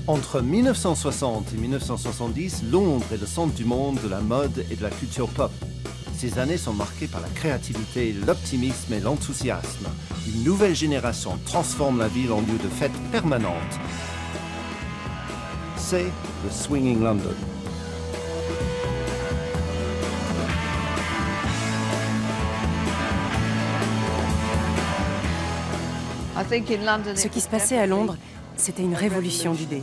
Entre 1960 et 1970, Londres est le centre du monde de la mode et de la culture pop. Ces années sont marquées par la créativité, l'optimisme et l'enthousiasme. Une nouvelle génération transforme la ville en lieu de fête permanente. C'est le Swinging London. Ce qui se passait à Londres, c'était une révolution d'idées,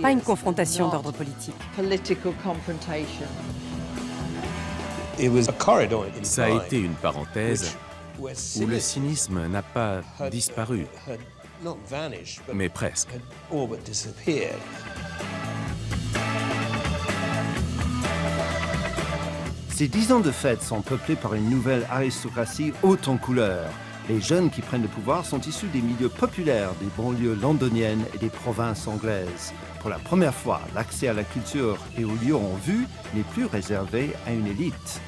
pas une confrontation d'ordre politique. Ça a été une parenthèse où le cynisme n'a pas disparu, mais presque. Ces 10 ans de fête sont peuplés par une nouvelle aristocratie haute en couleurs. Les jeunes qui prennent le pouvoir sont issus des milieux populaires des banlieues londoniennes et des provinces anglaises. Pour la première fois, l'accès à la culture et aux lieux en vue n'est plus réservé à une élite.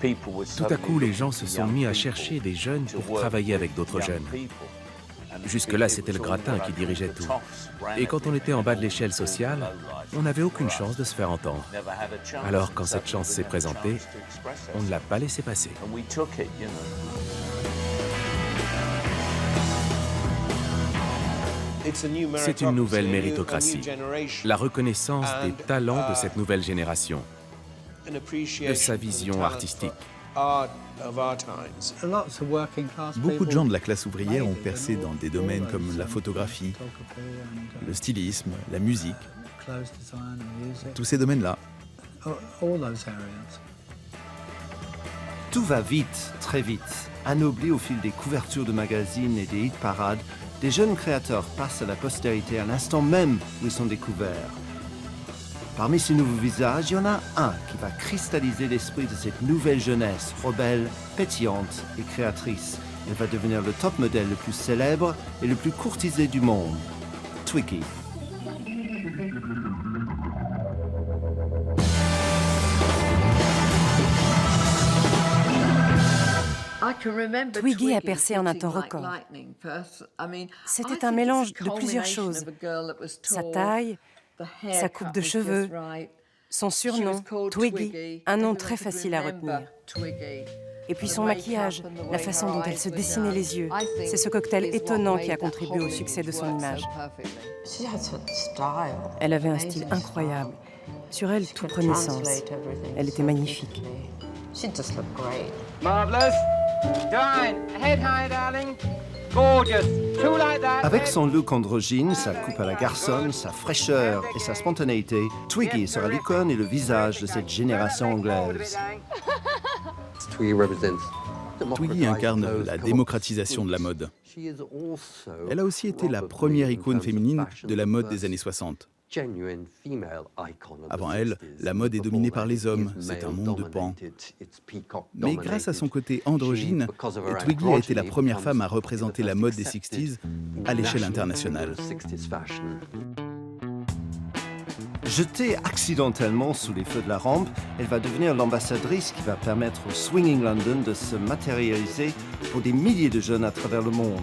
Tout à coup, les gens se sont mis à chercher des jeunes pour travailler avec d'autres jeunes. Jusque-là, c'était le gratin qui dirigeait tout. Et quand on était en bas de l'échelle sociale, on n'avait aucune chance de se faire entendre. Alors, quand cette chance s'est présentée, on ne l'a pas laissé passer. C'est une nouvelle méritocratie, la reconnaissance des talents de cette nouvelle génération, de sa vision artistique. Beaucoup de gens de la classe ouvrière ont percé dans des domaines comme la photographie, le stylisme, la musique, tous ces domaines-là. Tout va vite, très vite. Anoblis au fil des couvertures de magazines et des hit-parades, des jeunes créateurs passent à la postérité à l'instant même où ils sont découverts. Parmi ces nouveaux visages, il y en a un qui va cristalliser l'esprit de cette nouvelle jeunesse, rebelle, pétillante et créatrice. Elle va devenir le top modèle le plus célèbre et le plus courtisé du monde, Twiggy. Twiggy a percé en un temps record. C'était un mélange de plusieurs choses. Sa taille, sa coupe de cheveux, son surnom, Twiggy, un nom très facile à retenir. Et puis son maquillage, la façon dont elle se dessinait les yeux. C'est ce cocktail étonnant qui a contribué au succès de son image. Elle avait un style incroyable. Sur elle, tout prenait sens. Elle était magnifique. Marvelous. Dine. Head high, darling. Gorgeous. Two like that. Avec son look androgyne, sa coupe à la garçonne, sa fraîcheur et sa spontanéité, Twiggy sera l'icône et le visage de cette génération anglaise. Twiggy incarne la démocratisation de la mode. Elle a aussi été la première icône féminine de la mode des années 60. Avant elle, la mode est dominée par les hommes, c'est un monde de pans. Mais grâce à son côté androgyne, Twiggy a été la première femme à représenter la mode des 60s à l'échelle internationale. Jetée accidentellement sous les feux de la rampe, elle va devenir l'ambassadrice qui va permettre au Swinging London de se matérialiser pour des milliers de jeunes à travers le monde.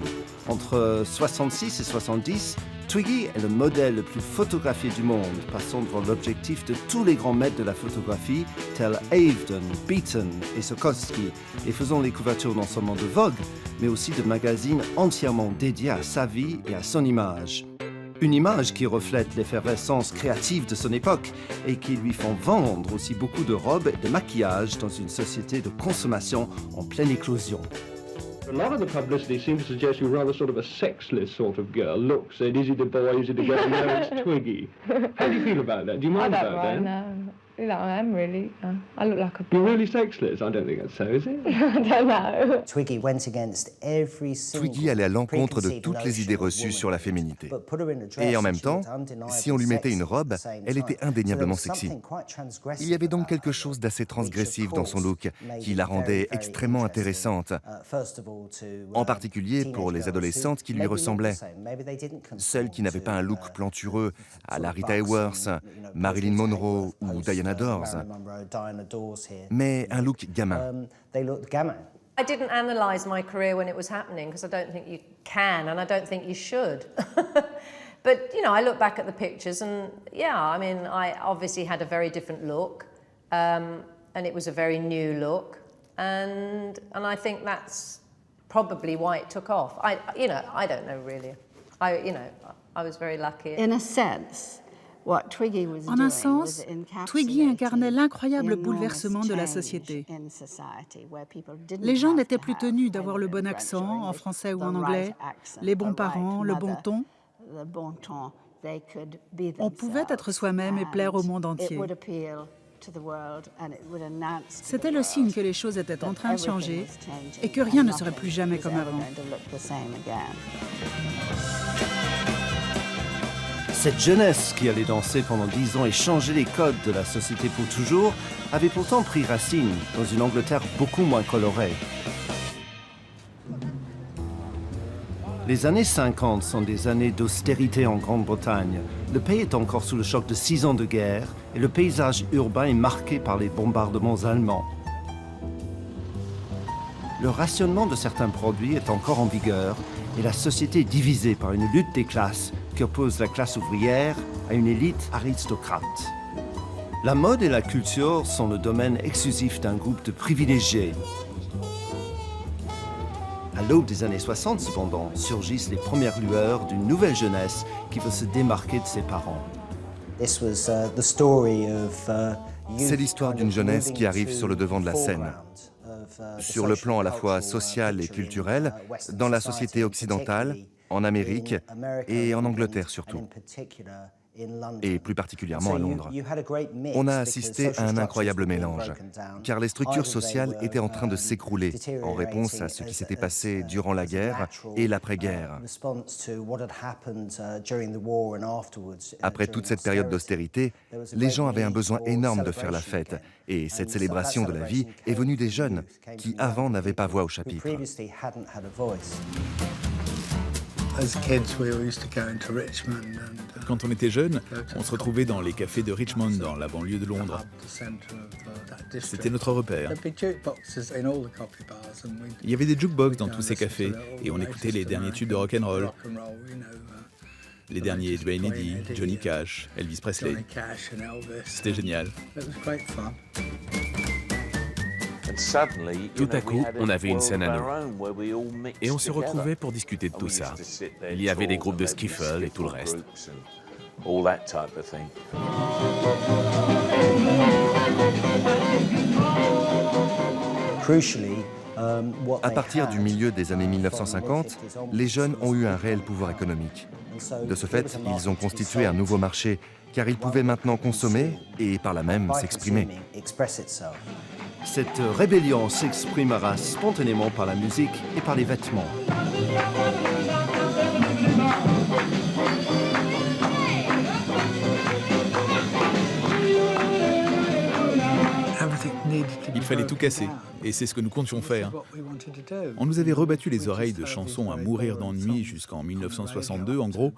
Entre 66 et 70, Twiggy est le modèle le plus photographié du monde, passant devant l'objectif de tous les grands maîtres de la photographie, tels Avedon, Beaton et Sokowski, et faisant les couvertures non seulement de Vogue, mais aussi de magazines entièrement dédiés à sa vie et à son image. Une image qui reflète l'effervescence créative de son époque et qui lui font vendre aussi beaucoup de robes et de maquillage dans une société de consommation en pleine éclosion. A lot of the publicity seems to suggest you're rather sort of a sexless sort of girl. Look, said, is he the boy, is he the girl? No, it's Twiggy. How do you feel about that? Do you mind about that? No. I am really. I look like a boy. You're really sexless? I don't think that's so, is it? I don't know. Twiggy allait à l'encontre de toutes les idées reçues sur la féminité. Et en même temps, si on lui mettait une robe, elle était indéniablement sexy. Il y avait donc quelque chose d'assez transgressif dans son look qui la rendait extrêmement intéressante, en particulier pour les adolescentes qui lui ressemblaient. Celles qui n'avaient pas un look plantureux à la Rita Hayworth, Marilyn Monroe ou Diana Dors, mais un look gamin. I didn't analyse my career when it was happening because I don't think you can and I don't think you should. But, I look back at the pictures and I mean, I obviously had a very different look, and it was a very new look, and I think that's probably why it took off. I don't know really. I was very lucky. In a sense. En un sens, Twiggy incarnait l'incroyable bouleversement de la société. Les gens n'étaient plus tenus d'avoir le bon accent, en français ou en anglais, les bons parents, le bon ton. On pouvait être soi-même et plaire au monde entier. C'était le signe que les choses étaient en train de changer et que rien ne serait plus jamais comme avant. Cette jeunesse qui allait danser pendant 10 ans et changer les codes de la société pour toujours avait pourtant pris racine dans une Angleterre beaucoup moins colorée. Les années 50 sont des années d'austérité en Grande-Bretagne. Le pays est encore sous le choc de 6 ans de guerre et le paysage urbain est marqué par les bombardements allemands. Le rationnement de certains produits est encore en vigueur et la société est divisée par une lutte des classes qui oppose la classe ouvrière à une élite aristocrate. La mode et la culture sont le domaine exclusif d'un groupe de privilégiés. À l'aube des années 60, cependant, surgissent les premières lueurs d'une nouvelle jeunesse qui veut se démarquer de ses parents. C'est l'histoire d'une jeunesse qui arrive sur le devant de la scène. Sur le plan à la fois social et culturel, dans la société occidentale, en Amérique et en Angleterre surtout, et plus particulièrement à Londres. On a assisté à un incroyable mélange, car les structures sociales étaient en train de s'écrouler en réponse à ce qui s'était passé durant la guerre et l'après-guerre. Après toute cette période d'austérité, les gens avaient un besoin énorme de faire la fête, et cette célébration de la vie est venue des jeunes qui avant n'avaient pas voix au chapitre. Quand on était jeune, on se retrouvait dans les cafés de Richmond, dans la banlieue de Londres. C'était notre repère. Il y avait des jukebox dans tous ces cafés et on écoutait les derniers tubes de rock'n'roll. Les derniers Duane Eddy, Johnny Cash, Elvis Presley. C'était génial. Tout à coup, on avait une scène à nous. Et on se retrouvait pour discuter de tout ça. Il y avait des groupes de skiffle et tout le reste. À partir du milieu des années 1950, les jeunes ont eu un réel pouvoir économique. De ce fait, ils ont constitué un nouveau marché, car ils pouvaient maintenant consommer et par là même s'exprimer. Cette rébellion s'exprimera spontanément par la musique et par les vêtements. Il fallait tout casser, et c'est ce que nous comptions faire. On nous avait rebattu les oreilles de chansons à mourir d'ennui jusqu'en 1962, en gros.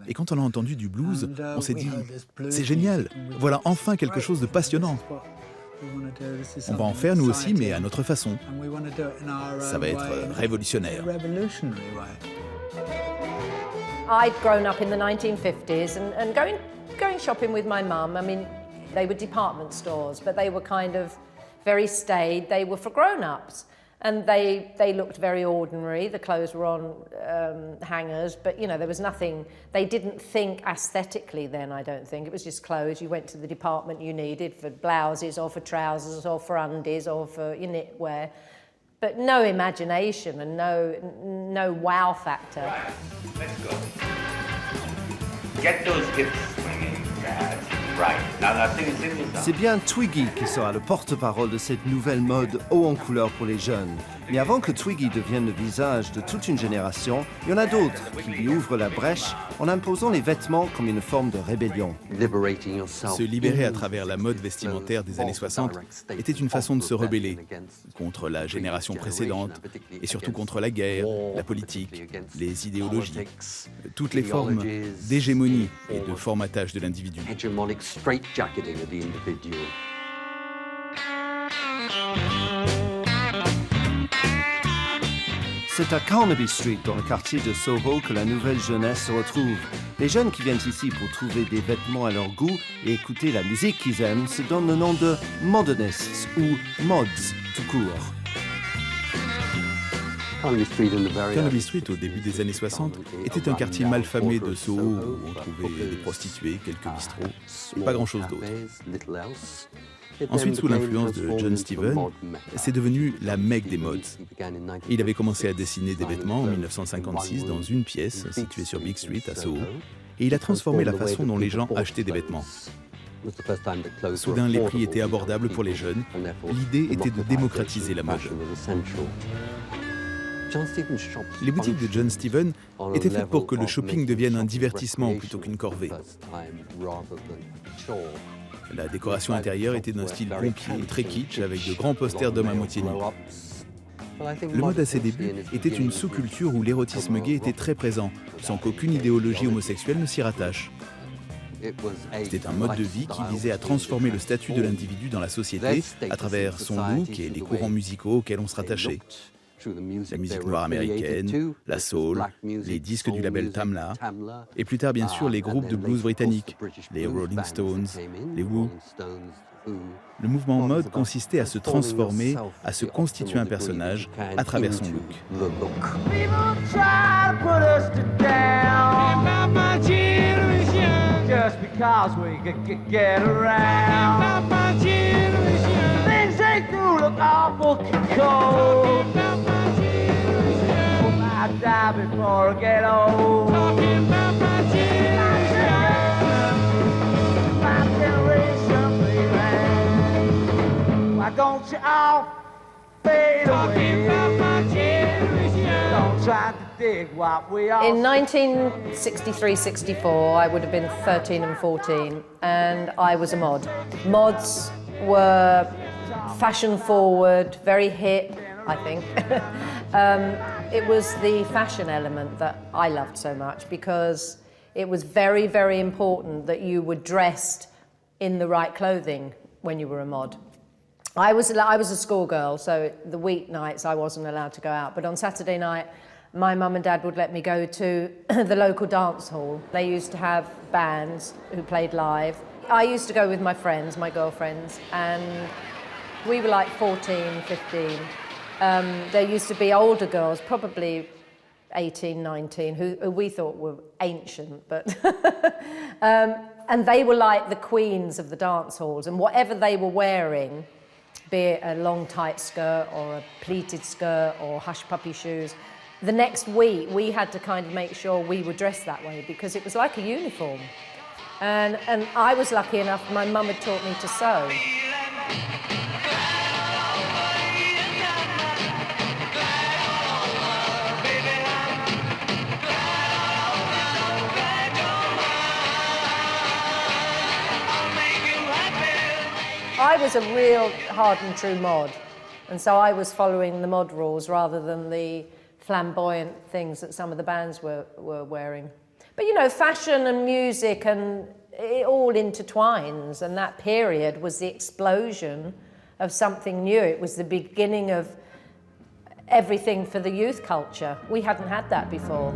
Et quand on a entendu du blues, on s'est dit « C'est génial, voilà enfin quelque chose de passionnant !» On va en faire nous aussi, mais à notre façon. Ça va être révolutionnaire. I'd grown up in the 1950s and going shopping with my mum. I mean, they were department stores, but they were kind of very staid. They were for grown-ups. And they looked very ordinary. The clothes were on hangers, but you know, there was nothing, they didn't think aesthetically then, I don't think. It was just clothes. You went to the department you needed for blouses or for trousers or for undies or for your knitwear. But no imagination and no wow factor. Let's go. Get those hips swinging, Dad. Right. Now that thing is in the C'est bien Twiggy qui sera le porte-parole de cette nouvelle mode haut en couleur pour les jeunes. Mais avant que Twiggy devienne le visage de toute une génération, il y en a d'autres qui lui ouvrent la brèche en imposant les vêtements comme une forme de rébellion. Se libérer à travers la mode vestimentaire des années 60 était une façon de se rebeller contre la génération précédente et surtout contre la guerre, la politique, les idéologies, toutes les formes d'hégémonie et de formatage de l'individu. C'est à Carnaby Street, dans le quartier de Soho, que la nouvelle jeunesse se retrouve. Les jeunes qui viennent ici pour trouver des vêtements à leur goût et écouter la musique qu'ils aiment se donnent le nom de modernists ou mods tout court. Carnaby Street, au début des années 60, était un quartier malfamé de Soho où on trouvait des prostituées, quelques bistrots et pas grand-chose d'autre. Ensuite, sous l'influence de John Steven, c'est devenu la Mecque des mods. Il avait commencé à dessiner des vêtements en 1956 dans une pièce située sur Big Street à Soho, et il a transformé la façon dont les gens achetaient des vêtements. Soudain, les prix étaient abordables pour les jeunes. L'idée était de démocratiser la mode. Les boutiques de John Steven étaient faites pour que le shopping devienne un divertissement plutôt qu'une corvée. La décoration intérieure était d'un style pompier, très kitsch, avec de grands posters d'hommes à moitié nus. Le mode à ses débuts était une sous-culture où l'érotisme gay était très présent, sans qu'aucune idéologie homosexuelle ne s'y rattache. C'était un mode de vie qui visait à transformer le statut de l'individu dans la société à travers son look et les courants musicaux auxquels on se rattachait. La musique noire américaine, la soul, les disques du label Tamla, et plus tard bien sûr les groupes de blues britanniques, les Rolling Stones, les Who. Le mouvement mode consistait à se transformer, à se constituer un personnage à travers son look. I die before I get old. Talking about my generation, my generation, baby. Why don't you all fade away? Talking about my generation. Don't try to dig what we all. In 1963-64, I would have been 13 and 14, and I was a mod. Mods were fashion forward, very hip, I think. It was the fashion element that I loved so much because it was very, very important that you were dressed in the right clothing when you were a mod. I was a schoolgirl, so the weeknights I wasn't allowed to go out, but on Saturday night my mum and dad would let me go to the local dance hall. They used to have bands who played live. I used to go with my friends, my girlfriends, and we were like 14, 15. There used to be older girls, probably 18, 19, who we thought were ancient, but and they were like the queens of the dance halls, and whatever they were wearing, be it a long tight skirt or a pleated skirt or hush puppy shoes, the next week we had to kind of make sure we were dressed that way because it was like a uniform. And I was lucky enough, my mum had taught me to sew. I was a real hard and true mod, and so I was following the mod rules rather than the flamboyant things that some of the bands were wearing. But you know, fashion and music and it all intertwines, and that period was the explosion of something new. It was the beginning of everything for the youth culture. We hadn't had that before.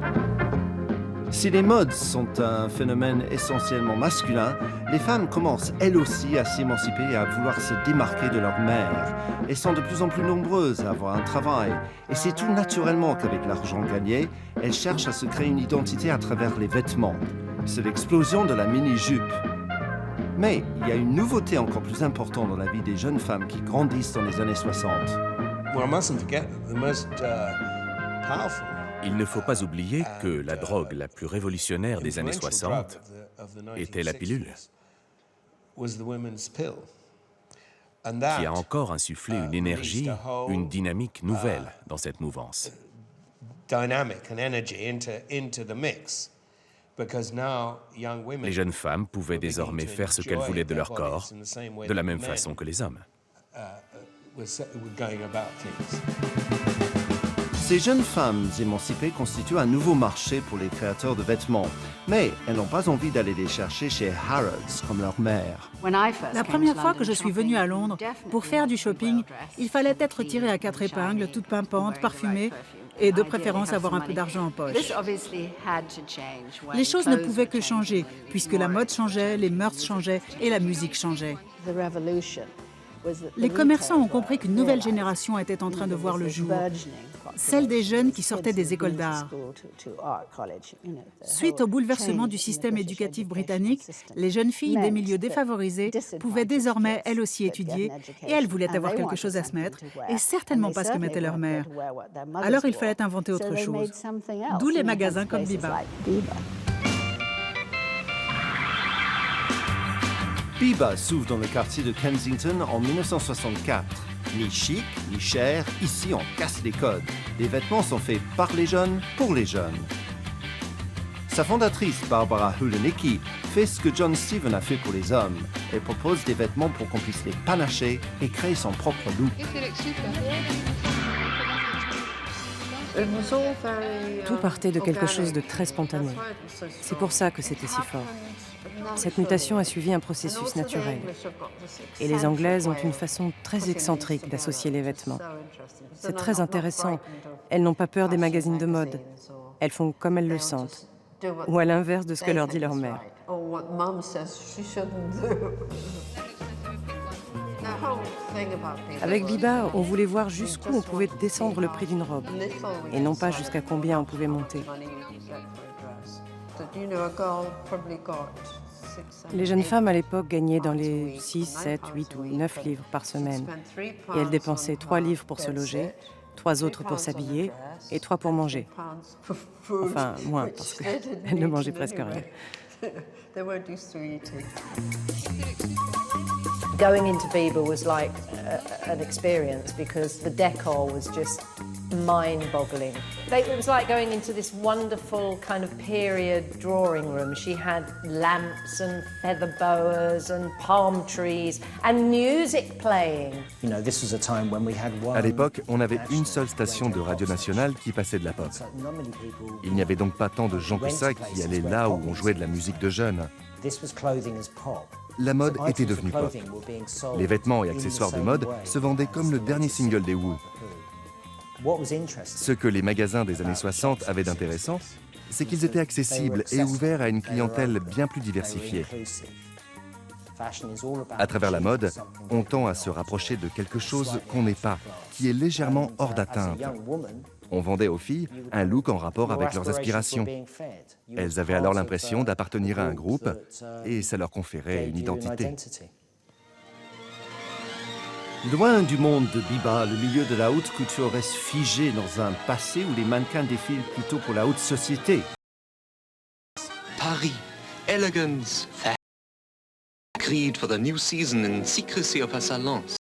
Si les modes sont un phénomène essentiellement masculin, les femmes commencent elles aussi à s'émanciper et à vouloir se démarquer de leur mère. Elles sont de plus en plus nombreuses à avoir un travail. Et c'est tout naturellement qu'avec l'argent gagné, elles cherchent à se créer une identité à travers les vêtements. C'est l'explosion de la mini-jupe. Mais il y a une nouveauté encore plus importante dans la vie des jeunes femmes qui grandissent dans les années 60. Il ne faut pas oublier que la drogue la plus révolutionnaire des années 60 était la pilule, qui a encore insufflé une énergie, une dynamique nouvelle dans cette mouvance. Les jeunes femmes pouvaient désormais faire ce qu'elles voulaient de leur corps, de la même façon que les hommes. Ces jeunes femmes émancipées constituent un nouveau marché pour les créateurs de vêtements, mais elles n'ont pas envie d'aller les chercher chez Harrods comme leur mère. La première fois que je suis venue à Londres, pour faire du shopping, il fallait être tirée à quatre épingles, toute pimpante, parfumée, et de préférence avoir un peu d'argent en poche. Les choses ne pouvaient que changer, puisque la mode changeait, les mœurs changeaient et la musique changeait. Les commerçants ont compris qu'une nouvelle génération était en train de voir le jour, celle des jeunes qui sortaient des écoles d'art. Suite au bouleversement du système éducatif britannique, les jeunes filles des milieux défavorisés pouvaient désormais elles aussi étudier et elles voulaient avoir quelque chose à se mettre et certainement pas ce que mettait leur mère. Alors il fallait inventer autre chose, d'où les magasins comme Biba. Biba s'ouvre dans le quartier de Kensington en 1964. Ni chic, ni cher, ici on casse les codes. Les vêtements sont faits par les jeunes, pour les jeunes. Sa fondatrice, Barbara Hulenicki, fait ce que John Steven a fait pour les hommes. Elle propose des vêtements pour qu'on puisse les panacher et créer son propre look. Tout partait de quelque chose de très spontané. C'est pour ça que c'était si fort. Cette mutation a suivi un processus naturel. Et les Anglaises ont une façon très excentrique d'associer les vêtements. C'est très intéressant. Elles n'ont pas peur des magazines de mode. Elles font comme elles le sentent. Ou à l'inverse de ce que leur dit leur mère. Avec Biba, on voulait voir jusqu'où on pouvait descendre le prix d'une robe, et non pas jusqu'à combien on pouvait monter. Les jeunes femmes à l'époque gagnaient dans les 6, 7, 8 ou 9 livres par semaine, et elles dépensaient 3 livres pour se loger, 3 autres pour s'habiller, et 3 pour manger. Enfin, moins, parce qu'elles ne mangeaient presque rien. Going into Biba was like an experience because the decor was just mind-boggling. It was like going into this wonderful kind of period drawing room. She had lamps and feather boas and palm trees and music playing. You know, this was a time when we had one. À l'époque, on avait une seule station de radio nationale qui passait de la pop. Il n'y avait donc pas tant de gens que ça qui allaient là où on jouait de la musique de jeunes. La mode était devenue pop. Les vêtements et accessoires de mode se vendaient comme le dernier single des Who. Ce que les magasins des années 60 avaient d'intéressant, c'est qu'ils étaient accessibles et ouverts à une clientèle bien plus diversifiée. À travers la mode, on tend à se rapprocher de quelque chose qu'on n'est pas, qui est légèrement hors d'atteinte. On vendait aux filles un look en rapport avec leurs aspirations. Elles avaient alors l'impression d'appartenir à un groupe et ça leur conférait une identité. Loin du monde de Biba, le milieu de la haute couture reste figé dans un passé où les mannequins défilent plutôt pour la haute société. Paris, elegance, fashion, agreed for the new season in secrecy of her salons.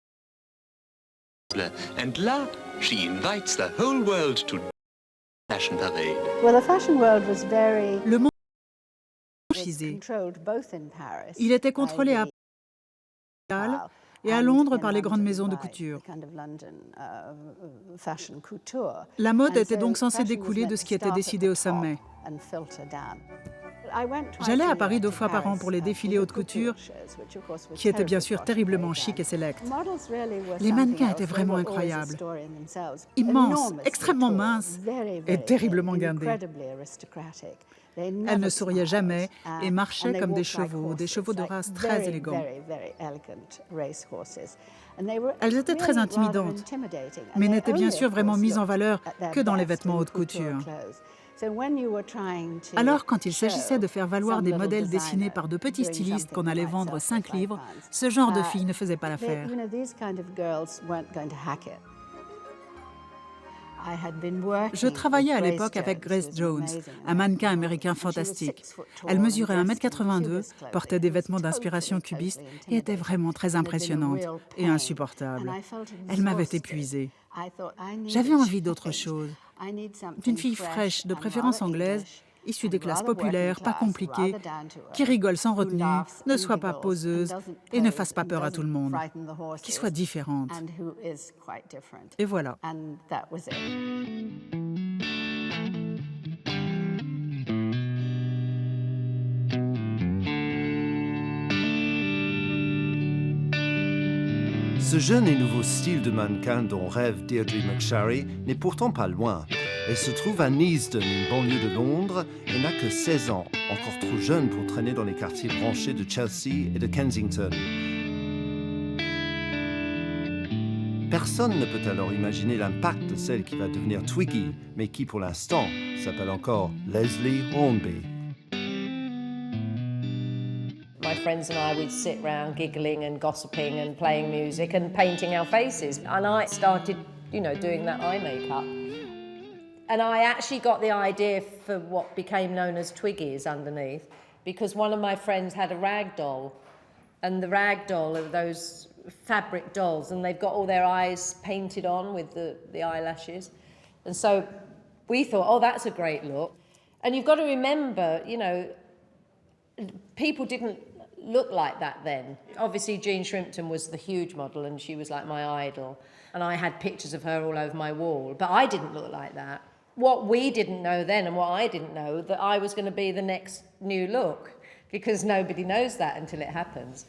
And là, she invites the whole world to fashion parade. Well, the fashion world was very... Le monde franchisé. Il était contrôlé à Paris et à Londres par les grandes maisons de couture. La mode était donc censée découler de ce qui était décidé au sommet. J'allais à Paris 2 fois par an pour les défilés haute couture, qui étaient bien sûr terriblement chic et sélects. Les mannequins étaient vraiment incroyables, immenses, extrêmement minces et terriblement guindés. Elles ne souriaient jamais et marchaient comme des chevaux de race très élégants. Elles étaient très intimidantes, mais n'étaient bien sûr vraiment mises en valeur que dans les vêtements haute couture. Alors, quand il s'agissait de faire valoir des modèles dessinés par de petits stylistes qu'on allait vendre 5 livres, ce genre de filles ne faisait pas l'affaire. Je travaillais à l'époque avec Grace Jones, un mannequin américain fantastique. Elle mesurait 1,82 m, portait des vêtements d'inspiration cubiste et était vraiment très impressionnante et insupportable. Elle m'avait épuisée. J'avais envie d'autre chose, d'une fille fraîche, de préférence anglaise, issue des classes populaires, pas compliquée, qui rigole sans retenue, ne soit pas poseuse et ne fasse pas peur à tout le monde, qui soit différente. Et voilà. Ce jeune et nouveau style de mannequin dont rêve Deirdre McSharry n'est pourtant pas loin. Elle se trouve à Neasden, une banlieue de Londres, et n'a que 16 ans, encore trop jeune pour traîner dans les quartiers branchés de Chelsea et de Kensington. Personne ne peut alors imaginer l'impact de celle qui va devenir Twiggy, mais qui pour l'instant s'appelle encore Leslie Hornby. My friends and I would sit around giggling and gossiping and playing music and painting our faces. And I started, doing that eye makeup. And I actually got the idea for what became known as Twiggies underneath, because one of my friends had a rag doll, and the rag doll are those fabric dolls, and they've got all their eyes painted on with the eyelashes. And so we thought, oh, that's a great look. And you've got to remember, people didn't look like that then. Obviously, Jean Shrimpton was the huge model, and she was like my idol. And I had pictures of her all over my wall, but I didn't look like that. What we didn't know then, and what I didn't know, that I was going to be the next new look, because nobody knows that until it happens.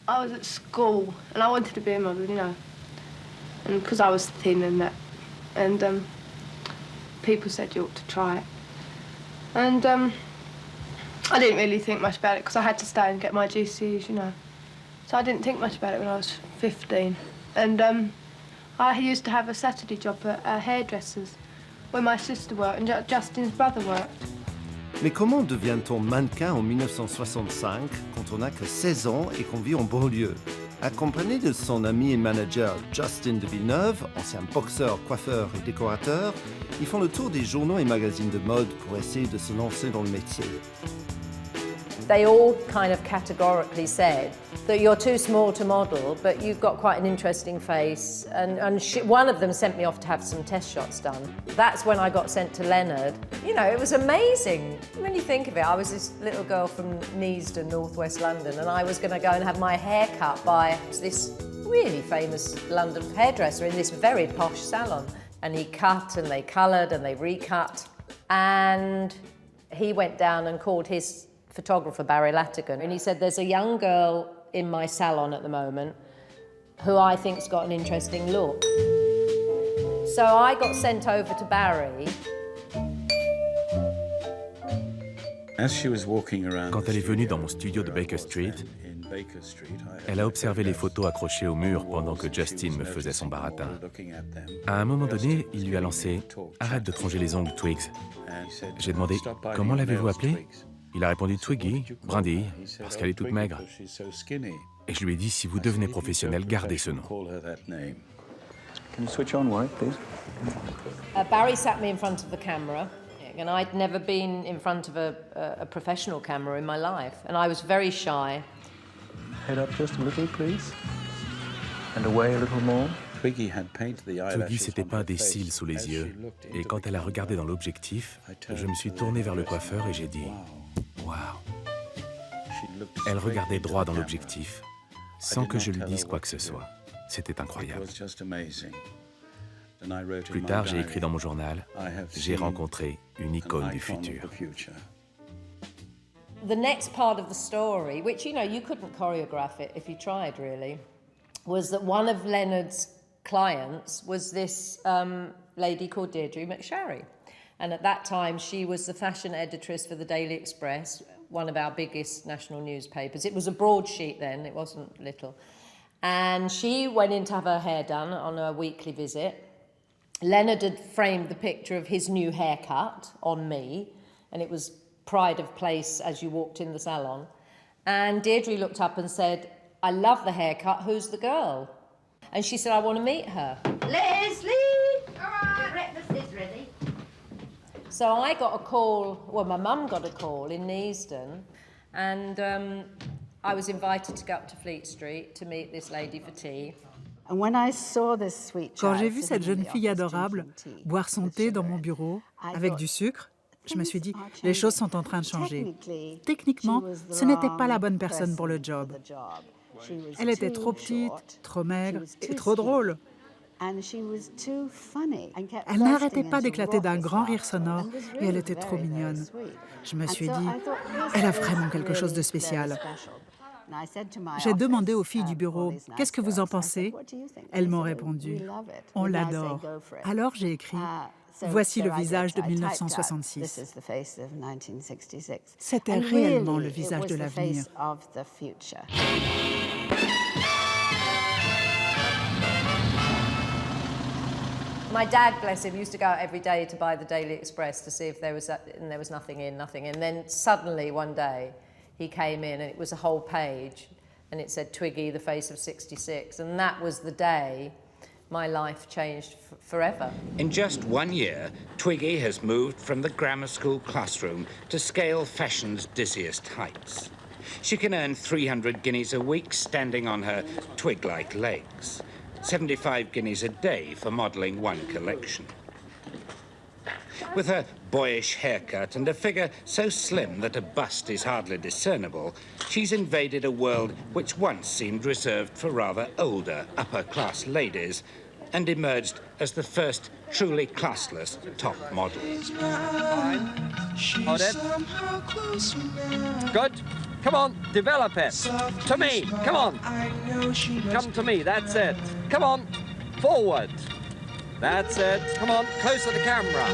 I was at school, and I wanted to be a model, and because I was thin and that, and people said you ought to try it. And I didn't really think much about it, because I had to stay and get my GCEs, So I didn't think much about it when I was 15. And I used to have a Saturday job at a hairdresser's, where my sister worked and Justin's brother worked. Mais comment devient-on mannequin en 1965 quand on n'a que 16 ans et qu'on vit en banlieue? Accompagné de son ami et manager Justin de Villeneuve, ancien boxeur, coiffeur et décorateur, ils font le tour des journaux et magazines de mode pour essayer de se lancer dans le métier. They all kind of categorically said that you're too small to model, but you've got quite an interesting face. And one of them sent me off to have some test shots done. That's when I got sent to Leonard. It was amazing. When you think of it, I was this little girl from Neasden, northwest London, and I was going to go and have my hair cut by this really famous London hairdresser in this very posh salon. And he cut and they coloured and they recut. And he went down and called his photographer Barry Latigan, and he said, there's a young girl in my salon at the moment who I think's got an interesting look. So I got sent over to Barry. Quand elle est venue dans mon studio de Baker Street, elle a observé les photos accrochées au mur pendant que Justin me faisait son baratin. À un moment donné, il lui a lancé « Arrête de te ronger les ongles, Twigs ». J'ai demandé « Comment l'avez-vous appelée ?» Il a répondu Twiggy, brindille, parce qu'elle est toute maigre. Et je lui ai dit, si vous devenez professionnel, gardez ce nom. Barry sat me in front of the camera, and I'd never been in front of a professional camera in my life, and I was very shy. Head up just a little, please, and away a little more. Twiggy s'était peint des cils sous les yeux, et quand elle a regardé dans l'objectif, je me suis tourné vers le coiffeur et j'ai dit « Waouh !» Elle regardait droit dans l'objectif, sans que je lui dise quoi que ce soit. C'était incroyable. Plus tard, j'ai écrit dans mon journal « J'ai rencontré une icône du futur ». The next part of the story, which, you couldn't choreograph it if you tried, really, was that one of Leonard's clients was this lady called Deirdre McSharry. And at that time, she was the fashion editress for the Daily Express, one of our biggest national newspapers. It was a broadsheet then, it wasn't little. And she went in to have her hair done on a weekly visit. Leonard had framed the picture of his new haircut on me, and it was pride of place as you walked in the salon. And Deirdre looked up and said, I love the haircut, who's the girl? And she said, I want to meet her. Leslie! All right, breakfast is ready. So I got a call, well, my mum got a call in Neasden, and I was invited to go up to Fleet Street to meet this lady for tea. Quand j'ai vu cette jeune fille adorable boire son thé dans mon bureau avec du sucre, je me suis dit, les choses sont en train de changer. Techniquement, ce n'était pas la bonne personne pour le job. Elle était trop petite, trop maigre et trop drôle. Elle n'arrêtait pas d'éclater d'un grand rire sonore et elle était trop mignonne. Je me suis dit, elle a vraiment quelque chose de spécial. J'ai demandé aux filles du bureau, « Qu'est-ce que vous en pensez ?» Elles m'ont répondu, « On l'adore. » Alors j'ai écrit, Voici le visage de 1966. C'était réellement le visage de l'avenir. My dad, bless him, used to go out every day to buy the Daily Express to see if there was and there was nothing in. And then suddenly one day he came in and it was a whole page and it said Twiggy, the face of 66. And that was the day my life changed forever. In just 1 year, Twiggy has moved from the grammar school classroom to scale fashion's dizziest heights. She can earn 300 guineas a week standing on her twig-like legs. 75 guineas a day for modelling one collection. With her boyish haircut and a figure so slim that a bust is hardly discernible, she's invaded a world which once seemed reserved for rather older, upper-class ladies and emerged as the first truly classless top model. Hold it. Good. Come on, develop it. To me, come on. Come to me, that's it. Come on, forward. That's it. Come on, close to the camera.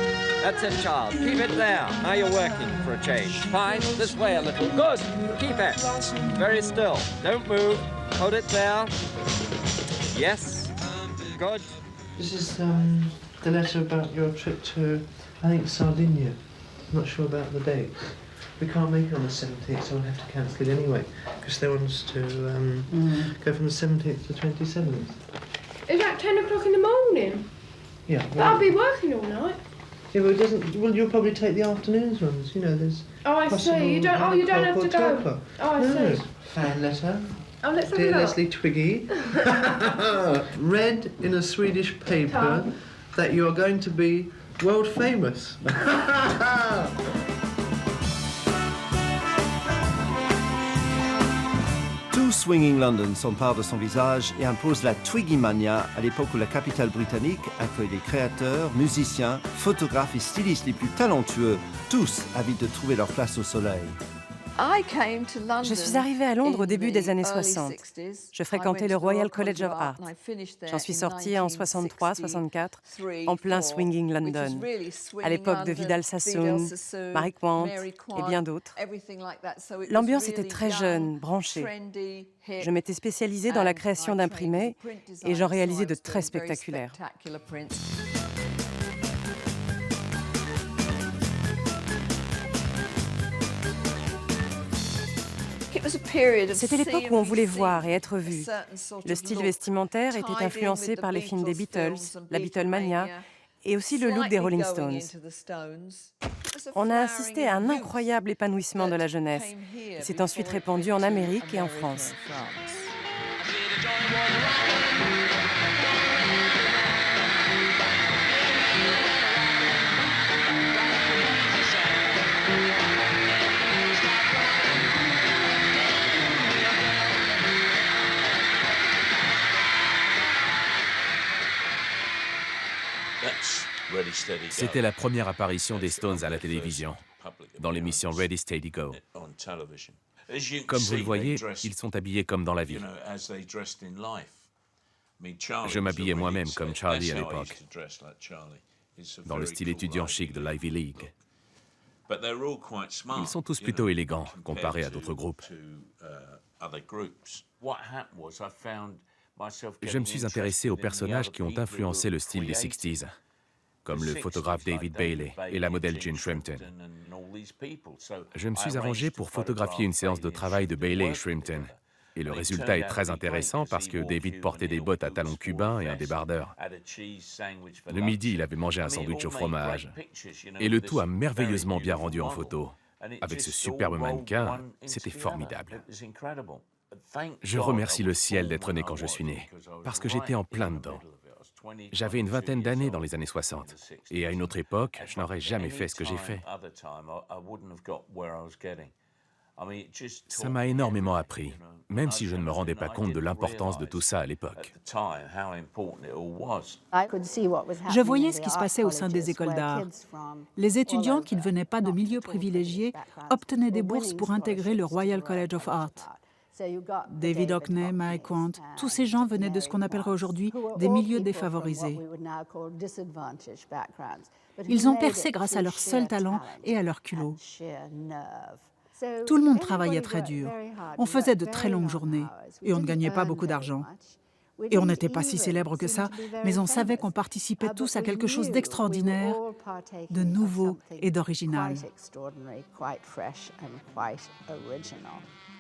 That's it, child. Keep it there. Now you're working for a change. Fine, this way a little. Good. Keep it. Very still. Don't move. Hold it there. Yes. Good. This is the letter about your trip to, I think, Sardinia. I'm not sure about the date. We can't make it on the 17th, so we'll have to cancel it anyway, because they want us to go from the 17th to the 27th. Is that 10 o'clock in the morning? Yeah. But I'll be working all night. Yeah, but it doesn't. Well, you'll probably take the afternoons ones. You know, there's. Oh, I see. You don't. Oh, you don't have to go. Oh, I see. Fan letter. Oh, let's have a Dear look. Leslie Twiggy, read in a Swedish paper that you are going to be world famous. Tout Swinging London s'empare de son visage et impose la Twiggy Mania à l'époque où la capitale britannique accueille des créateurs, musiciens, photographes et stylistes les plus talentueux, tous avides de trouver leur place au soleil. Je suis arrivée à Londres au début des années 60. Je fréquentais le Royal College of Art. J'en suis sortie en 63-64, en plein Swinging London, à l'époque de Vidal Sassoon, Mary Quant et bien d'autres. L'ambiance était très jeune, branchée. Je m'étais spécialisée dans la création d'imprimés et j'en réalisais de très spectaculaires. C'était l'époque où on voulait voir et être vu. Le style vestimentaire était influencé par les films des Beatles, la Beatlemania, et aussi le look des Rolling Stones. On a assisté à un incroyable épanouissement de la jeunesse. Il s'est ensuite répandu en Amérique et en France. C'était la première apparition des Stones à la télévision, dans l'émission Ready, Steady, Go. Comme vous le voyez, ils sont habillés comme dans la vie. Je m'habillais moi-même comme Charlie à l'époque, dans le style étudiant chic de l'Ivy League. Ils sont tous plutôt élégants comparés à d'autres groupes. Je me suis intéressé aux personnages qui ont influencé le style des 60s, comme le photographe David Bailey et la modèle Jean Shrimpton. Je me suis arrangé pour photographier une séance de travail de Bailey et Shrimpton. Et le résultat est très intéressant parce que David portait des bottes à talons cubains et un débardeur. Le midi, il avait mangé un sandwich au fromage. Et le tout a merveilleusement bien rendu en photo. Avec ce superbe mannequin, c'était formidable. Je remercie le ciel d'être né quand je suis né, parce que j'étais en plein dedans. J'avais une vingtaine d'années dans les années 60, et à une autre époque, je n'aurais jamais fait ce que j'ai fait. Ça m'a énormément appris, même si je ne me rendais pas compte de l'importance de tout ça à l'époque. Je voyais ce qui se passait au sein des écoles d'art. Les étudiants qui ne venaient pas de milieux privilégiés obtenaient des bourses pour intégrer le Royal College of Art. David Hockney, Mary Quant, tous ces gens venaient de ce qu'on appellerait aujourd'hui des milieux défavorisés. Ils ont percé grâce à leur seul talent et à leur culot. Tout le monde travaillait très dur. On faisait de très longues journées et on ne gagnait pas beaucoup d'argent. Et on n'était pas si célèbres que ça, mais on savait qu'on participait tous à quelque chose d'extraordinaire, de nouveau et d'original.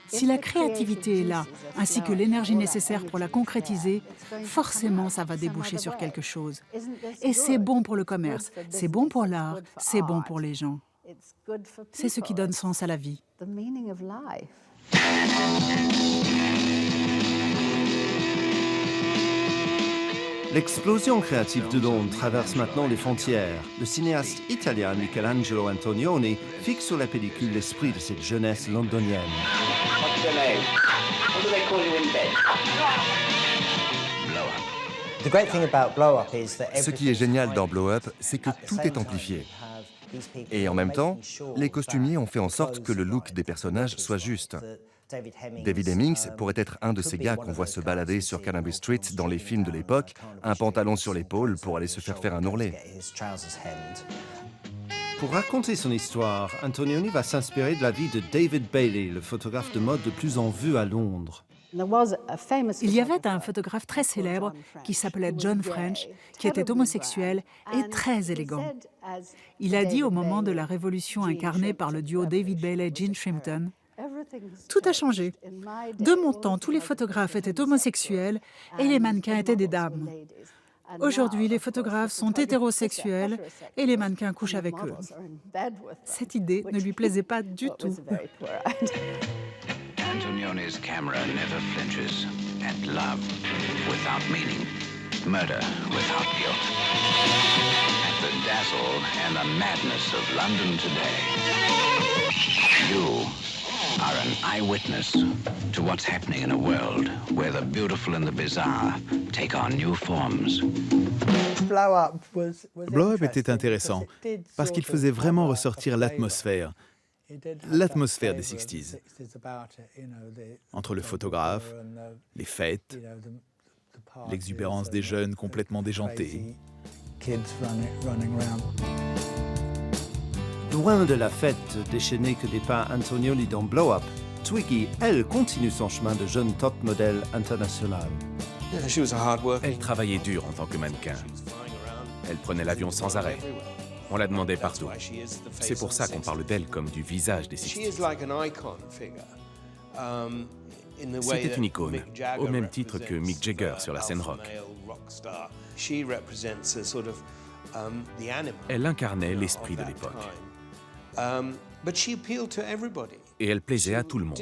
Si la créativité est là, ainsi que l'énergie nécessaire pour la concrétiser, forcément ça va déboucher sur quelque chose. Et c'est bon pour le commerce, c'est bon pour l'art, c'est bon pour les gens. C'est ce qui donne sens à la vie. L'explosion créative de Londres traverse maintenant les frontières. Le cinéaste italien Michelangelo Antonioni fixe sur la pellicule l'esprit de cette jeunesse londonienne. Ce qui est génial dans Blow Up, c'est que tout est amplifié. Et en même temps, les costumiers ont fait en sorte que le look des personnages soit juste. David Hemmings pourrait être un de ces gars qu'on voit se balader sur Carnaby Street dans les films de l'époque, un pantalon sur l'épaule pour aller se faire un ourlet. Pour raconter son histoire, Antonioni va s'inspirer de la vie de David Bailey, le photographe de mode le plus en vue à Londres. Il y avait un photographe très célèbre qui s'appelait John French, qui était homosexuel et très élégant. Il a dit au moment de la révolution incarnée par le duo David Bailey et Jean Shrimpton: « Tout a changé. De mon temps, tous les photographes étaient homosexuels et les mannequins étaient des dames. Aujourd'hui, les photographes sont hétérosexuels et les mannequins couchent avec eux. » Cette idée ne lui plaisait pas du tout. Antonioni's camera never flinches at love without meaning, murder without guilt, at the dazzle and the madness of London today. You are an eyewitness to what's happening in a world where the beautiful and the bizarre take on new forms. Blow Up était intéressant parce qu'il faisait vraiment ressortir l'atmosphère des 60s. Entre le photographe, les fêtes, l'exubérance des jeunes complètement déjantés. Loin de la fête déchaînée que dépeint Antonioni dans Blow Up, Twiggy, elle, continue son chemin de jeune top modèle international. Elle travaillait dur en tant que mannequin. Elle prenait l'avion sans arrêt. On la demandait partout. C'est pour ça qu'on parle d'elle comme du visage des 60s. C'était une icône, au même titre que Mick Jagger sur la scène rock. Elle incarnait l'esprit de l'époque. Et elle plaisait à tout le monde.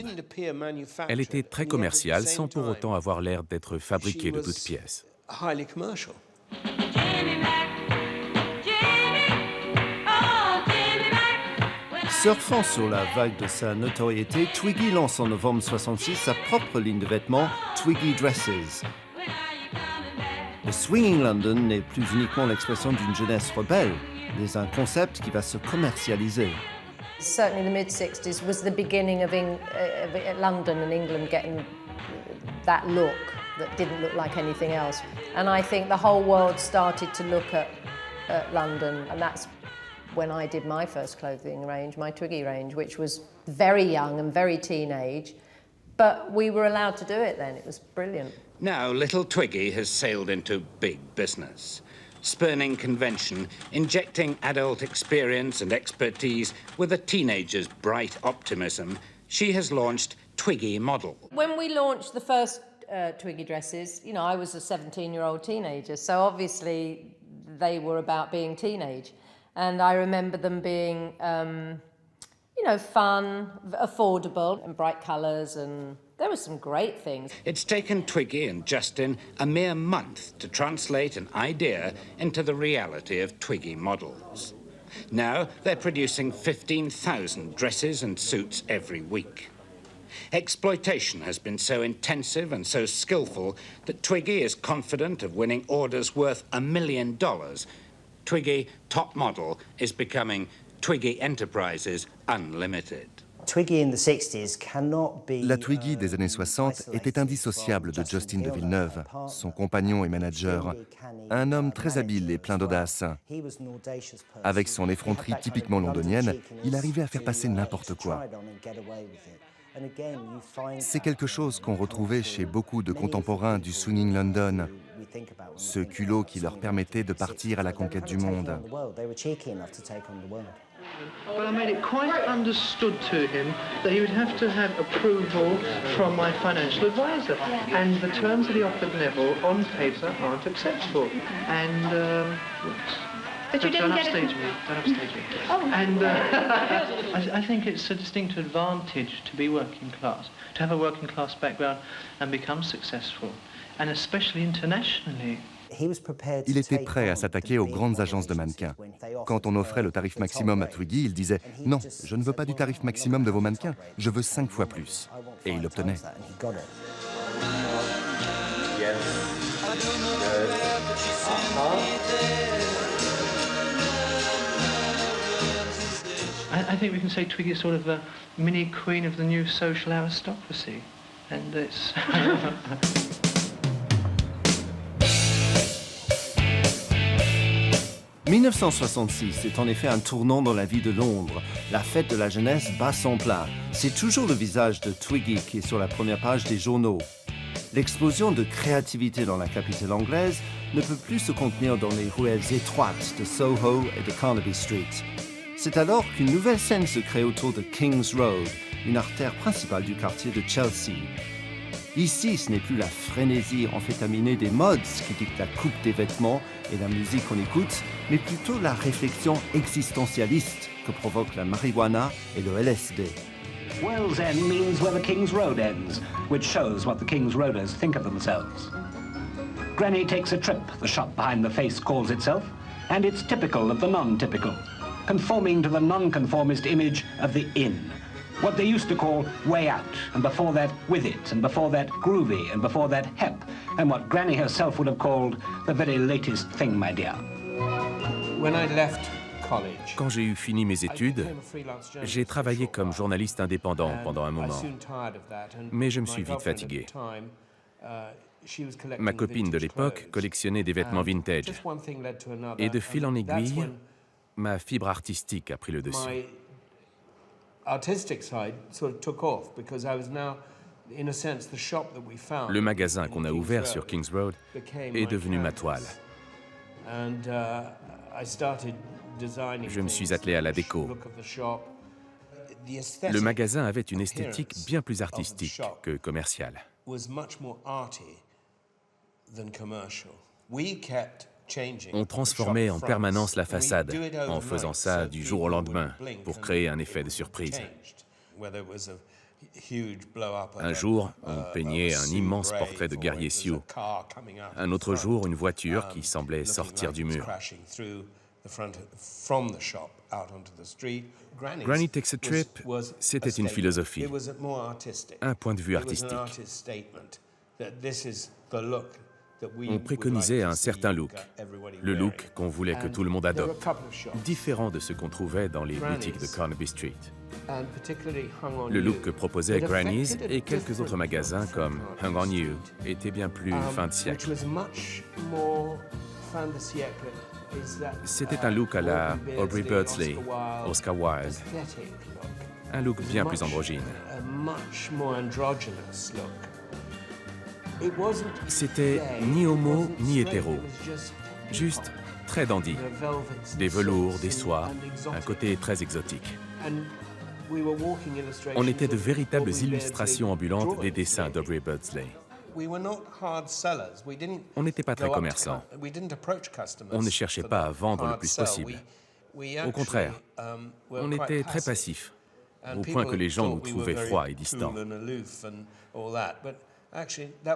Elle était très commerciale sans pour autant avoir l'air d'être fabriquée de toutes pièces. Surfant sur la vague de sa notoriété, Twiggy lance en novembre 1966 sa propre ligne de vêtements, Twiggy Dresses. Le Swinging London n'est plus uniquement l'expression d'une jeunesse rebelle, mais un concept qui va se commercialiser. Certainly the mid-60s was the beginning of London and England getting that look that didn't look like anything else. And I think the whole world started to look at London, and that's when I did my first clothing range, my Twiggy range, which was very young and very teenage, but we were allowed to do it then. It was brilliant. Now, little Twiggy has sailed into big business, spurning convention, injecting adult experience and expertise with a teenager's bright optimism. She has launched Twiggy Model. When we launched the first Twiggy dresses, you know, I was a 17-year-old teenager, so obviously they were about being teenage. And I remember them being, you know, fun, affordable, and bright colours, and there were some great things. It's taken Twiggy and Justin a mere month to translate an idea into the reality of Twiggy models. Now they're producing 15,000 dresses and suits every week. Exploitation has been so intensive and so skillful that Twiggy is confident of winning orders worth $1 million. Twiggy Top Model is becoming Twiggy Enterprises Unlimited. La Twiggy des années 60 était indissociable de Justin de Villeneuve, son compagnon et manager, un homme très habile et plein d'audace. Avec son effronterie typiquement londonienne, il arrivait à faire passer n'importe quoi. C'est quelque chose qu'on retrouvait chez beaucoup de contemporains du Swinging London, ce culot qui leur permettait de partir à la conquête du monde. But I made it quite understood to him that he would have to have approval from my financial advisor. And the terms that he offered Neville on paper aren't acceptable. And but you didn't get it. Don't upstage me. Oh. And I think it's a distinct advantage to be working class, to have a working class background and become successful, and especially internationally. Il était prêt à s'attaquer aux grandes agences de mannequins. Quand on offrait le tarif maximum à Twiggy, il disait « Non, je ne veux pas du tarif maximum de vos mannequins, je veux 5 fois plus. » Et il l'obtenait. I think we can say Twiggy is sort of a mini queen of the new social aristocracy. And it's... 1966 est en effet un tournant dans la vie de Londres. La fête de la jeunesse bat son plein. C'est toujours le visage de Twiggy qui est sur la première page des journaux. L'explosion de créativité dans la capitale anglaise ne peut plus se contenir dans les ruelles étroites de Soho et de Carnaby Street. C'est alors qu'une nouvelle scène se crée autour de King's Road, une artère principale du quartier de Chelsea. Ici, ce n'est plus la frénésie amphétaminée des modes qui dicte la coupe des vêtements et la musique qu'on écoute, mais plutôt la réflexion existentialiste que provoque la marijuana et le LSD. Wales End means where the King's Road ends, which shows what the King's Roaders think of themselves. Granny takes a trip, the shop behind the face calls itself, and it's typical of the non-typical, conforming to the non-conformist image of the inn. What they used to call way out, and before that with it, and before that groovy, and before that hep, and what Granny herself would have called the very latest thing, my dear. When I left college, quand j'ai eu fini mes études, j'ai travaillé comme journaliste indépendant pendant un moment, mais je me suis vite fatigué. Ma copine de l'époque collectionnait des vêtements vintage, et de fil en aiguille, ma fibre artistique a pris le dessus. Le magasin qu'on a ouvert sur King's Road est devenu ma toile. Je me suis attelé à la déco. Le magasin avait une esthétique bien plus artistique que commerciale. On transformait en permanence la façade, en faisant ça du jour au lendemain, pour créer un effet de surprise. Un jour, on peignait un immense portrait de guerrier Sioux. Un autre jour, une voiture qui semblait sortir du mur. Granny Takes a Trip, c'était une philosophie, un point de vue artistique. On préconisait un certain look, le look qu'on voulait que tout le monde adopte, différent de ce qu'on trouvait dans les boutiques de Carnaby Street. Le look que proposait Granny's et quelques autres magasins comme Hung on You était bien plus fin de siècle. C'était un look à la Aubrey Beardsley, Oscar Wilde, un look bien plus androgyne. C'était ni homo ni hétéro, juste très dandy. Des velours, des soies, un côté très exotique. On était de véritables illustrations ambulantes des dessins d'Aubrey Beardsley. On n'était pas très commerçants. On ne cherchait pas à vendre le plus possible. Au contraire, on était très passifs, au point que les gens nous trouvaient froids et distants.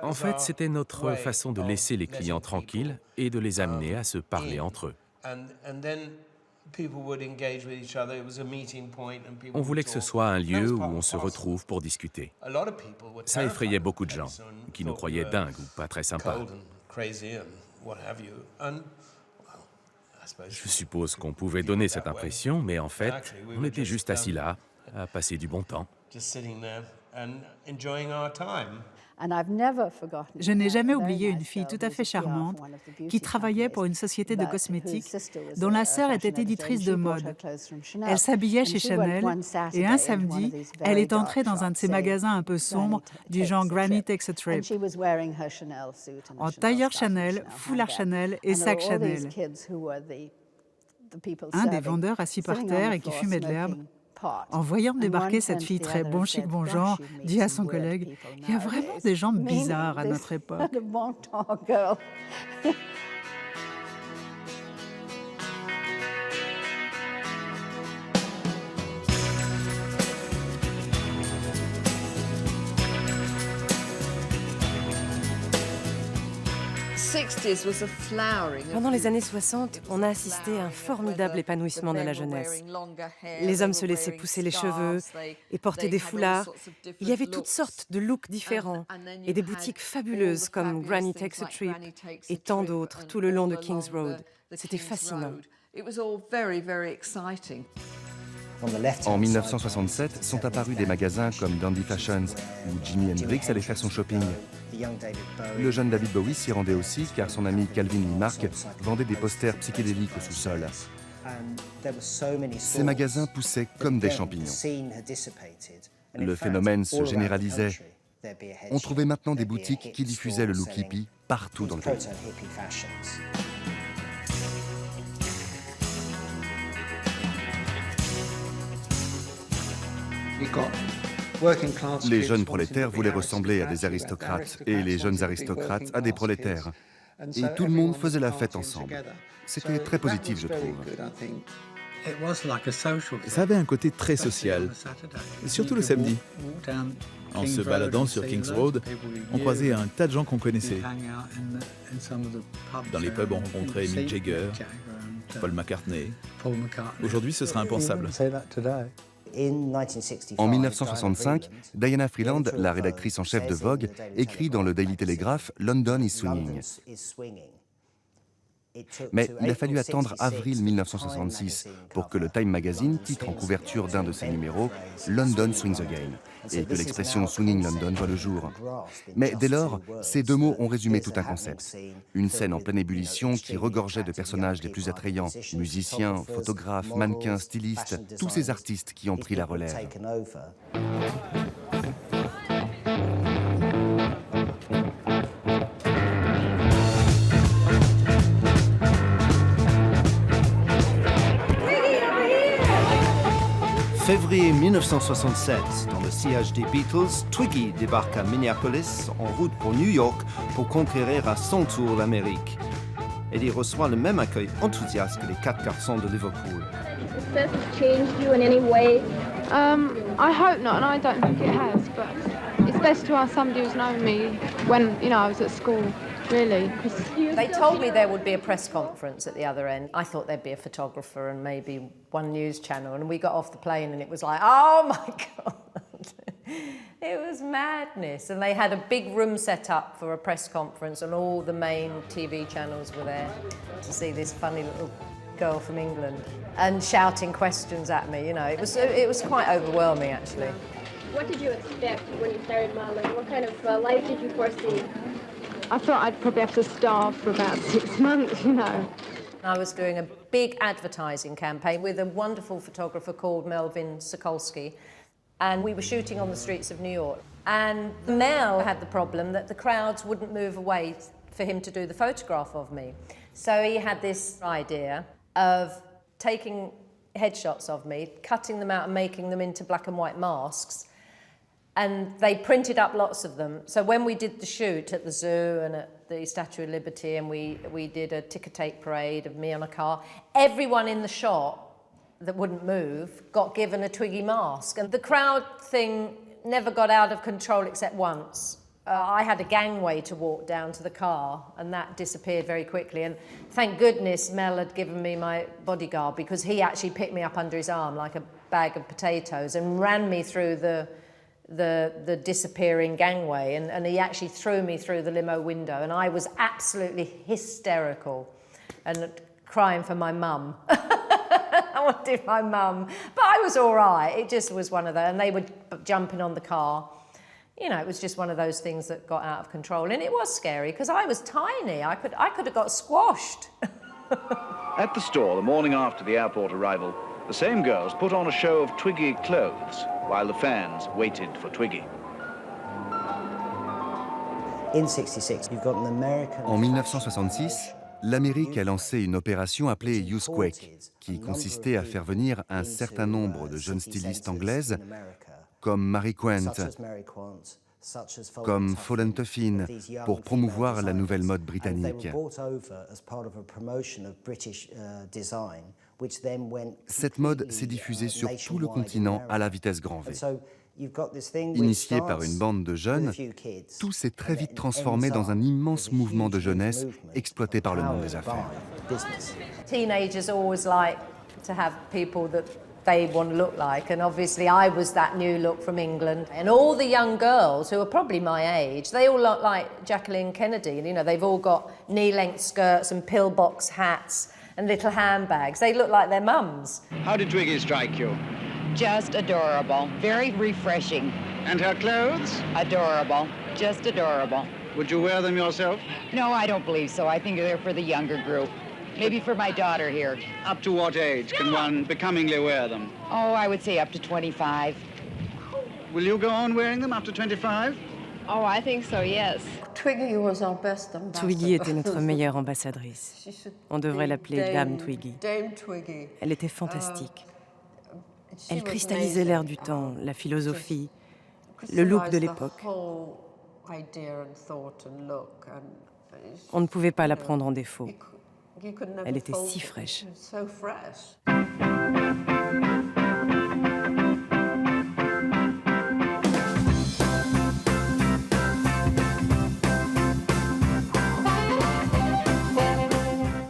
En fait, c'était notre façon de laisser les clients tranquilles et de les amener à se parler entre eux. On voulait que ce soit un lieu où on se retrouve pour discuter. Ça effrayait beaucoup de gens, qui nous croyaient dingues ou pas très sympas. Je suppose qu'on pouvait donner cette impression, mais en fait, on était juste assis là, à passer du bon temps. Just sitting there and enjoying our time. Je n'ai jamais oublié une fille tout à fait charmante qui travaillait pour une société de cosmétiques dont la sœur était éditrice de mode. Elle s'habillait chez Chanel et un samedi, elle est entrée dans un de ces magasins un peu sombres du genre Granny Takes a Trip. En tailleur Chanel, foulard Chanel et sac Chanel. Un des vendeurs assis par terre et qui fumait de l'herbe, en voyant débarquer cette fille très bon chic, bon genre, dit à son collègue « Il y a vraiment des gens bizarres à notre époque. » Pendant les années 60, on a assisté à un formidable épanouissement de la jeunesse. Les hommes se laissaient pousser les cheveux et portaient des foulards. Il y avait toutes sortes de looks différents et des boutiques fabuleuses comme Granny Takes a Trip et tant d'autres tout le long de King's Road. C'était fascinant. En 1967, sont apparus des magasins comme Dandy Fashions, où Jimi Hendrix allait faire son shopping. Le jeune David Bowie s'y rendait aussi, car son ami Calvin Lee Mark vendait des posters psychédéliques au sous-sol. Ces magasins poussaient comme des champignons. Le phénomène se généralisait. On trouvait maintenant des boutiques qui diffusaient le look hippie partout dans le pays. Les jeunes prolétaires voulaient ressembler à des aristocrates et les jeunes aristocrates à des prolétaires. Et tout le monde faisait la fête ensemble. C'était très positif, je trouve. Ça avait un côté très social, surtout le samedi. En se baladant sur King's Road, on croisait un tas de gens qu'on connaissait. Dans les pubs, on rencontrait Mick Jagger, Paul McCartney. Aujourd'hui, ce serait impensable. En 1965, Diana Freeland, la rédactrice en chef de Vogue, écrit dans le Daily Telegraph « London is swinging ». Mais il a fallu attendre avril 1966 pour que le Time Magazine titre en couverture d'un de ses numéros « London Swings Again » et que l'expression « Swinging London » voit le jour. Mais dès lors, ces deux mots ont résumé tout un concept. Une scène en pleine ébullition qui regorgeait de personnages les plus attrayants, musiciens, photographes, mannequins, stylistes, tous ces artistes qui ont pris la relève. Février 1967, dans le sillage des Beatles, Twiggy débarque à Minneapolis en route pour New York pour conquérir à son tour l'Amérique. Elle y reçoit le même accueil enthousiaste que les 4 garçons de Liverpool. Has this changed you in any way? I hope not, and I don't think it has, but it's best to ask somebody who's known me when, I was at school. Really? They told me there would be a press conference at the other end. I thought there'd be a photographer and maybe one news channel, and we got off the plane and it was like, oh my God. It was madness. And they had a big room set up for a press conference and all the main TV channels were there to see this funny little girl from England and shouting questions at me, It was quite overwhelming, actually. What did you expect when you started modeling? What kind of life did you foresee? I thought I'd probably have to starve for about 6 months, I was doing a big advertising campaign with a wonderful photographer called Melvin Sokolsky, and we were shooting on the streets of New York. And Mel had the problem that the crowds wouldn't move away for him to do the photograph of me. So he had this idea of taking headshots of me, cutting them out and making them into black and white masks. And they printed up lots of them. So when we did the shoot at the zoo and at the Statue of Liberty and we did a ticker-tape parade of me on a car, everyone in the shot that wouldn't move got given a Twiggy mask. And the crowd thing never got out of control except once. I had a gangway to walk down to the car and that disappeared very quickly. And thank goodness Mel had given me my bodyguard because he actually picked me up under his arm like a bag of potatoes and ran me through the disappearing gangway and he actually threw me through the limo window and I was absolutely hysterical and crying for my mum. I wanted my mum, but I I was all right. It just was one of those, and they were jumping on the car. You know, it was just one of those things that got out of control, and it was scary because I was tiny. I could have got squashed. At the store the morning after the airport arrival, the same girls put on a show of Twiggy clothes while the fans waited for Twiggy. En 1966, l'Amérique a lancé une opération appelée Youthquake, qui consistait à faire venir un certain nombre de jeunes stylistes anglaises, comme Mary Quant, comme Fallen Tuffin, pour promouvoir la nouvelle mode britannique. Cette mode s'est diffusée sur tout le continent à la vitesse grand V. Initié par une bande de jeunes, tout s'est très vite transformé dans un immense mouvement de jeunesse exploité par le monde des affaires. Teenagers always like to have people that they want to look like, and obviously I was that new look from England. And all the young girls who are probably my age, they all look like Jacqueline Kennedy. You know, they've all got knee-length skirts and pillbox hats and little handbags. They look like their mums. How did Twiggy strike you? Just adorable, very refreshing. And her clothes? Adorable, just adorable. Would you wear them yourself? No, I don't believe so. I think they're for the younger group. Maybe for my daughter here. Up to what age can one becomingly wear them? Oh, I would say up to 25. Will you go on wearing them up to 25? Oh, I think so, yes. Twiggy était notre meilleure ambassadrice. On devrait l'appeler Dame Twiggy. Elle était fantastique. Elle cristallisait l'air du temps, la philosophie, le look de l'époque. On ne pouvait pas la prendre en défaut. Elle était si fraîche.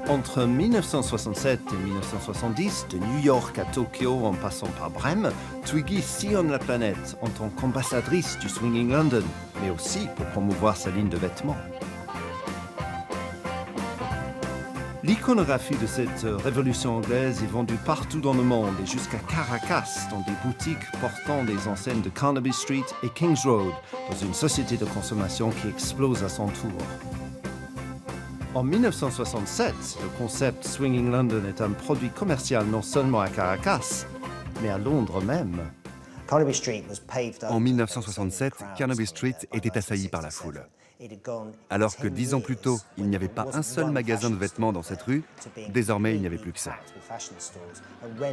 Entre 1967 et 1970, de New York à Tokyo en passant par Brême, Twiggy sillonne la planète en tant qu'ambassadrice du Swinging London, mais aussi pour promouvoir sa ligne de vêtements. L'iconographie de cette révolution anglaise est vendue partout dans le monde et jusqu'à Caracas, dans des boutiques portant des enseignes de Carnaby Street et King's Road, dans une société de consommation qui explose à son tour. En 1967, le concept Swinging London est un produit commercial non seulement à Caracas, mais à Londres même. En 1967, Carnaby Street était assailli par la foule. Alors que 10 ans plus tôt, il n'y avait pas un seul magasin de vêtements dans cette rue, désormais il n'y avait plus que ça.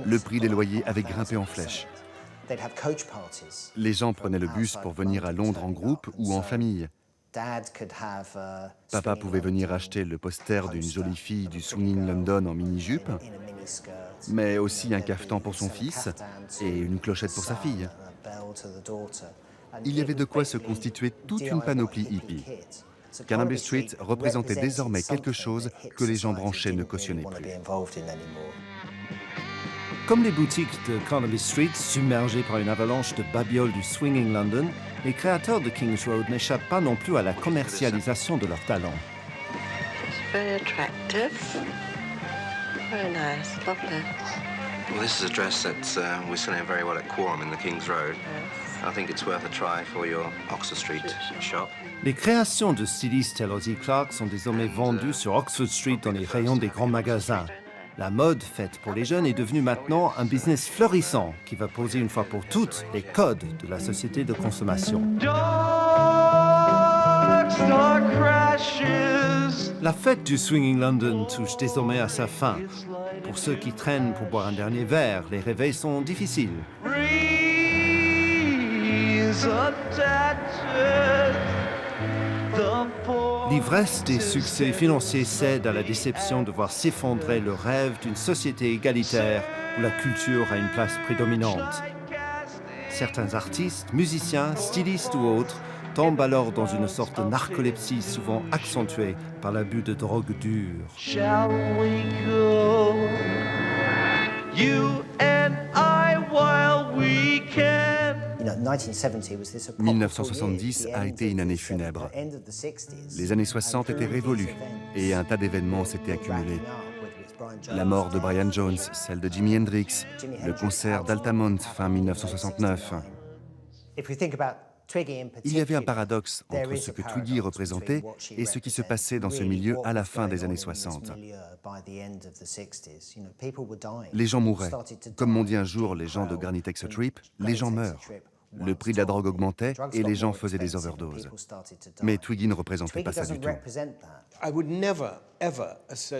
Le prix des loyers avait grimpé en flèche. Les gens prenaient le bus pour venir à Londres en groupe ou en famille. Papa pouvait venir acheter le poster d'une jolie fille du Swinging London en mini-jupe, mais aussi un cafetan pour son fils et une clochette pour sa fille. Il y avait de quoi se constituer toute une panoplie hippie. Carnaby Street représentait désormais quelque chose que les gens branchés ne cautionnaient plus. Comme les boutiques de Carnaby Street, submergées par une avalanche de babioles du Swinging London, les créateurs de King's Road n'échappent pas non plus à la commercialisation de leurs talents. Very attractive. Very nice, lovely. Well, this is a dress that we're selling very well at Quorum in the King's Road. I think it's worth a try for your Oxford Street shop. Les créations de stylistes Elodie Clark sont désormais vendues sur Oxford Street dans les rayons des grands magasins. La mode faite pour les jeunes est devenue maintenant un business florissant qui va poser une fois pour toutes les codes de la société de consommation. La fête du Swinging London touche désormais à sa fin. Pour ceux qui traînent pour boire un dernier verre, les réveils sont difficiles. L'ivresse des succès financiers cède à la déception de voir s'effondrer le rêve d'une société égalitaire où la culture a une place prédominante. Certains artistes, musiciens, stylistes ou autres tombent alors dans une sorte de narcolepsie souvent accentuée par l'abus de drogues dures. Shall we go, you and I, while we can? 1970 a été une année funèbre. Les années 60 étaient révolues et un tas d'événements s'étaient accumulés. La mort de Brian Jones, celle de Jimi Hendrix, le concert d'Altamont fin 1969. Il y avait un paradoxe entre ce que Twiggy représentait et ce qui se passait dans ce milieu à la fin des années 60. Les gens mouraient. Comme m'ont dit un jour les gens de Granny Takes a Trip, les gens meurent. Le prix de la drogue augmentait et les gens faisaient des overdoses. Mais Twiggy ne représentait pas ça du tout.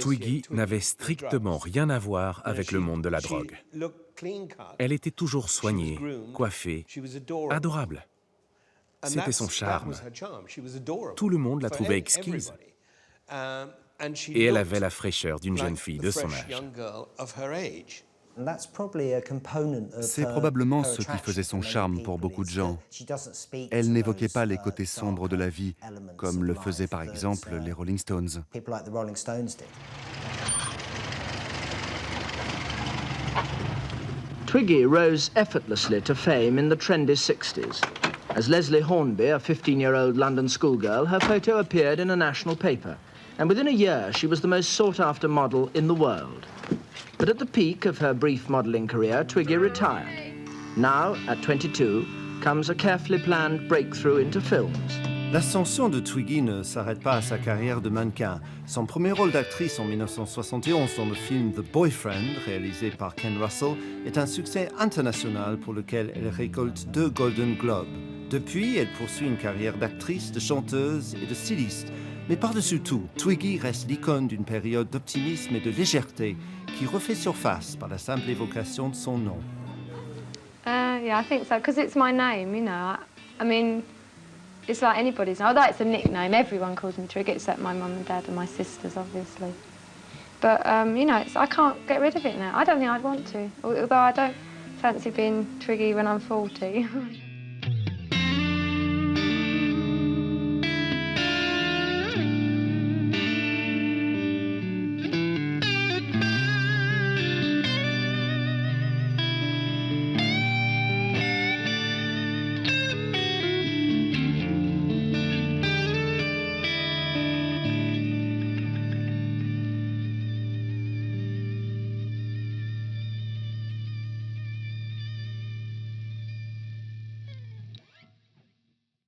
Twiggy n'avait strictement rien à voir avec le monde de la drogue. Elle était toujours soignée, coiffée, adorable. C'était son charme. Tout le monde la trouvait exquise. Et elle avait la fraîcheur d'une jeune fille de son âge. C'est probablement ce qui faisait son charme pour beaucoup de gens. Elle n'évoquait pas les côtés sombres de la vie, comme le faisaient par exemple les Rolling Stones. Twiggy rose effortlessly to fame in the trendy 60s. As Leslie Hornby, a 15-year-old London schoolgirl, her photo appeared in a national paper, and within a year she was the most sought-after model in the world. But at the peak of her brief modelling career, Twiggy retired. Now, at 22, comes a carefully planned breakthrough into films. L'ascension de Twiggy ne s'arrête pas à sa carrière de mannequin. Son premier rôle d'actrice en 1971 dans le film The Boyfriend, réalisé par Ken Russell, est un succès international pour lequel elle récolte 2 Golden Globes. Depuis, elle poursuit une carrière d'actrice, de chanteuse et de styliste. Mais par-dessus tout, Twiggy reste l'icône d'une période d'optimisme et de légèreté qui refait surface par la simple évocation de son nom. Yeah, I think so, because it's my name, you know. I mean, it's like anybody's name. Although it's a nickname, everyone calls me Twiggy, except my mum and dad and my sisters, obviously. But, you know, I can't get rid of it now. I don't think I'd want to, although I don't fancy being Twiggy when I'm 40.